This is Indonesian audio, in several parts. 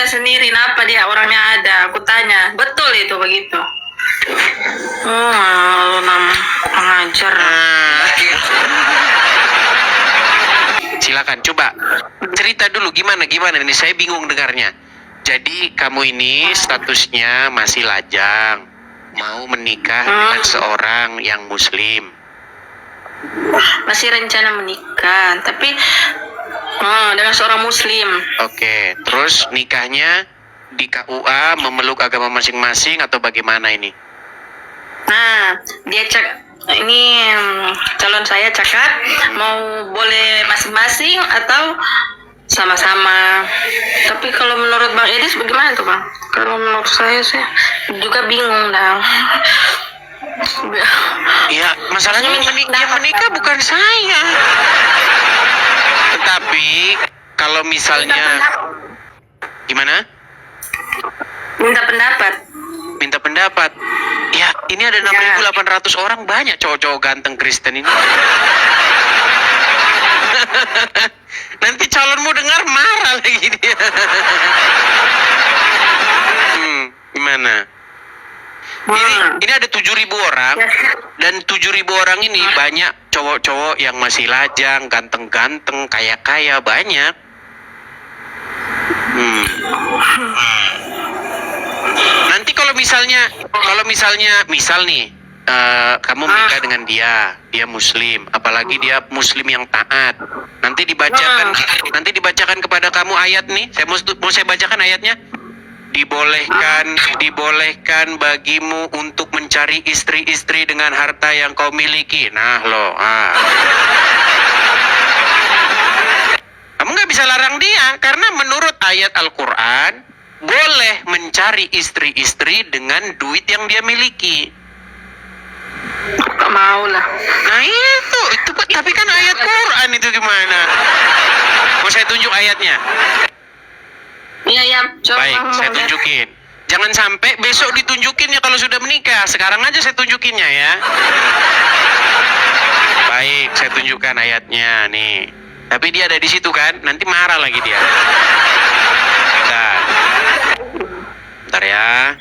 sendiri, kenapa dia orangnya ada? Aku tanya, betul itu begitu. Oh, pengajar. Silakan, coba cerita dulu gimana nih, saya bingung dengarnya. Jadi kamu ini statusnya masih lajang, mau menikah dengan seorang yang muslim. Masih rencana menikah, tapi dengan seorang muslim. Oke, terus nikahnya di KUA memeluk agama masing-masing atau bagaimana ini? Nah, dia ini calon saya cakap mau boleh masing-masing atau sama-sama. Tapi kalau menurut Bang Edis bagaimana tuh Bang? Kalau menurut saya sih juga bingung dah. Ya, masalahnya yang menikah bukan saya. Tetapi kalau misalnya gimana? Minta pendapat. Ya, ini ada 6.800 orang, banyak cowok-cowok ganteng Kristen ini. Nanti calonmu dengar marah lagi dia. Gimana? Ini ada 7.000 orang, dan 7.000 orang ini banyak cowok-cowok yang masih lajang, ganteng-ganteng, kaya-kaya, banyak. Nanti kalau misalnya misal nih, kamu menikah dengan dia muslim, apalagi dia muslim yang taat. Nanti dibacakan kepada kamu ayat nih. Saya bacakan ayatnya. Dibolehkan bagimu untuk mencari istri-istri dengan harta yang kau miliki. Nah loh, kamu nggak bisa larang dia, karena menurut ayat Al-Quran boleh mencari istri-istri dengan duit yang dia miliki. Gak mau lah. Nah itu tapi kan ayat Quran itu gimana? Mau saya tunjuk ayatnya? Iya, coba. Baik, saya tunjukin. Jangan sampai besok ditunjukinnya kalau sudah menikah. Sekarang aja saya tunjukinnya ya. Baik, saya tunjukkan ayatnya nih. Tapi dia ada di situ kan? Nanti marah lagi dia. Bentar ya.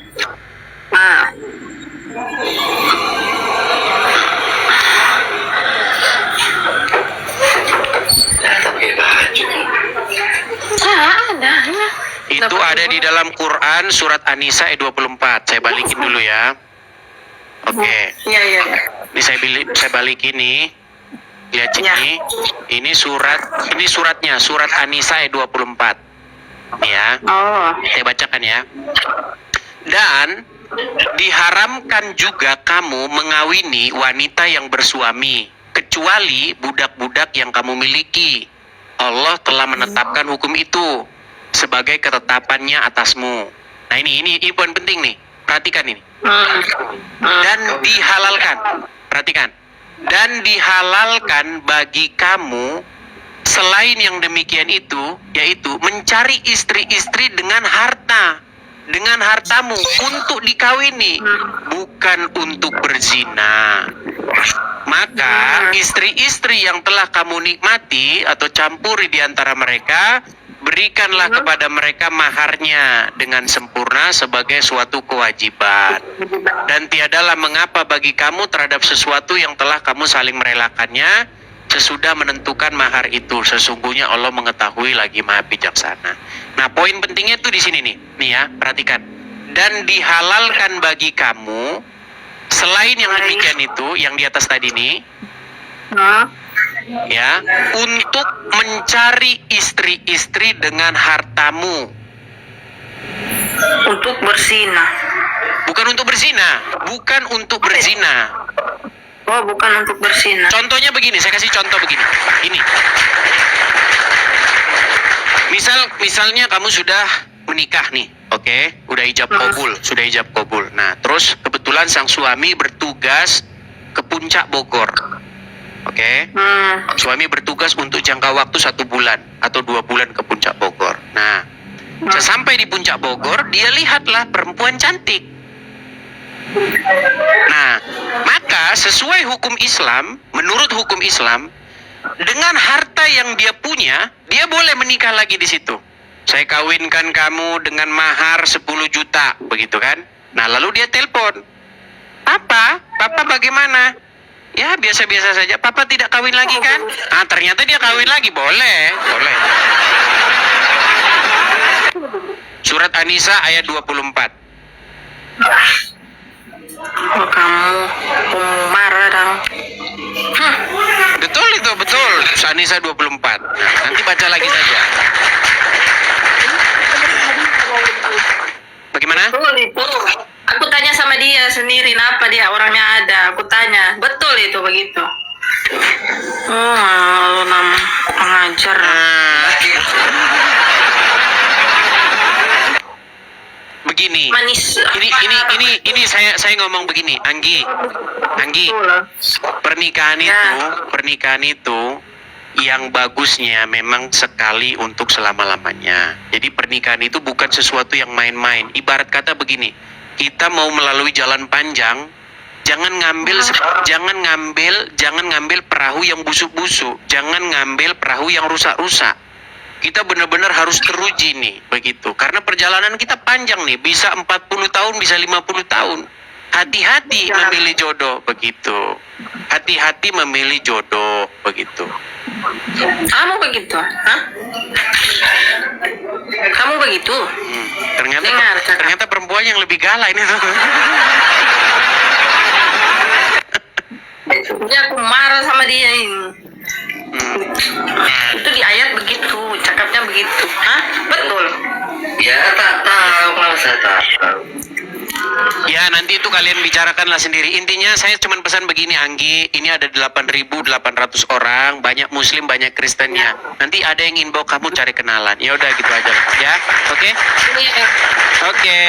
Itu ada di dalam Quran surat An-Nisa ayat 24. Saya balikin dulu ya. Oke. Iya. Ini saya balikin nih. Lihat sini. Ini suratnya, surat An-Nisa ayat 24. Nih ya. Saya bacakan ya. Dan diharamkan juga kamu mengawini wanita yang bersuami, kecuali budak-budak yang kamu miliki. Allah telah menetapkan hukum itu sebagai ketetapannya atasmu. Nah ini poin penting nih. Perhatikan ini. Dan dihalalkan. Perhatikan. Dan dihalalkan bagi kamu selain yang demikian itu, yaitu mencari istri-istri dengan hartamu untuk dikawini, bukan untuk berzina. Maka istri-istri yang telah kamu nikmati atau campuri di antara mereka, berikanlah kepada mereka maharnya dengan sempurna sebagai suatu kewajiban. Dan tiadalah mengapa bagi kamu terhadap sesuatu yang telah kamu saling merelakannya sesudah menentukan mahar itu. Sesungguhnya Allah mengetahui lagi Maha Bijaksana. Nah, poin pentingnya itu di sini nih. Nih ya, perhatikan. Dan dihalalkan bagi kamu selain yang demikian itu, yang di atas tadi nih. Ya, untuk mencari istri-istri dengan hartamu. Untuk berzina. Bukan untuk berzina. Oh, bukan untuk berzina. Contohnya begini, saya kasih contoh begini. Ini. Misalnya kamu sudah menikah nih, oke? Udah ijab kabul. Nah, terus kebetulan sang suami bertugas ke Puncak Bogor. Oke? Suami bertugas untuk jangka waktu 1 bulan atau 2 bulan ke Puncak Bogor. Nah, sesampai di Puncak Bogor, dia lihatlah perempuan cantik. Nah, maka sesuai hukum Islam, menurut hukum Islam, dengan harta yang dia punya, dia boleh menikah lagi di situ. saya kawinkan kamu dengan mahar 10 juta, begitu kan? Nah, lalu dia telepon, Papa bagaimana? Ya, biasa-biasa saja. Papa tidak kawin lagi kan? Ah, ternyata dia kawin lagi. Boleh. Surat An-Nisa ayat 24. Oh, kamu marah dong. Betul itu, betul. An-Nisa 24. Nah, nanti baca lagi saja. Bagaimana? Betul itu. Aku tanya sama dia sendiri, kenapa dia orangnya ada. Aku tanya, betul itu begitu. Oh, nama pengajar. Begini. Manis. Ini saya ngomong begini, Anggi. Pernikahan itu yang bagusnya memang sekali untuk selama-lamanya. Jadi pernikahan itu bukan sesuatu yang main-main. Ibarat kata begini, kita mau melalui jalan panjang, jangan ngambil perahu yang busuk-busuk, jangan ngambil perahu yang rusak-rusak. Kita benar-benar harus teruji nih, begitu. Karena perjalanan kita panjang nih, bisa 40 tahun, bisa 50 tahun. Hati-hati memilih jodoh, begitu. Hati-hati memilih jodoh, begitu. Kamu begitu? Hah? Kamu begitu? Ternyata perempuan yang lebih galak ini tuh. Ya, aku marah sama dia ini. Itu di ayat begitu, cakapnya begitu. Hah? Betul. Ya tak tahu, kalau saya tahu. Ya, nanti itu kalian bicarakanlah sendiri. Intinya saya cuma pesan begini, Anggi. Ini ada 8.800 orang, banyak Muslim, banyak Kristennya. Nanti ada yang inbox kamu cari kenalan. Ya udah gitu aja, ya. Oke? Iya. Oke.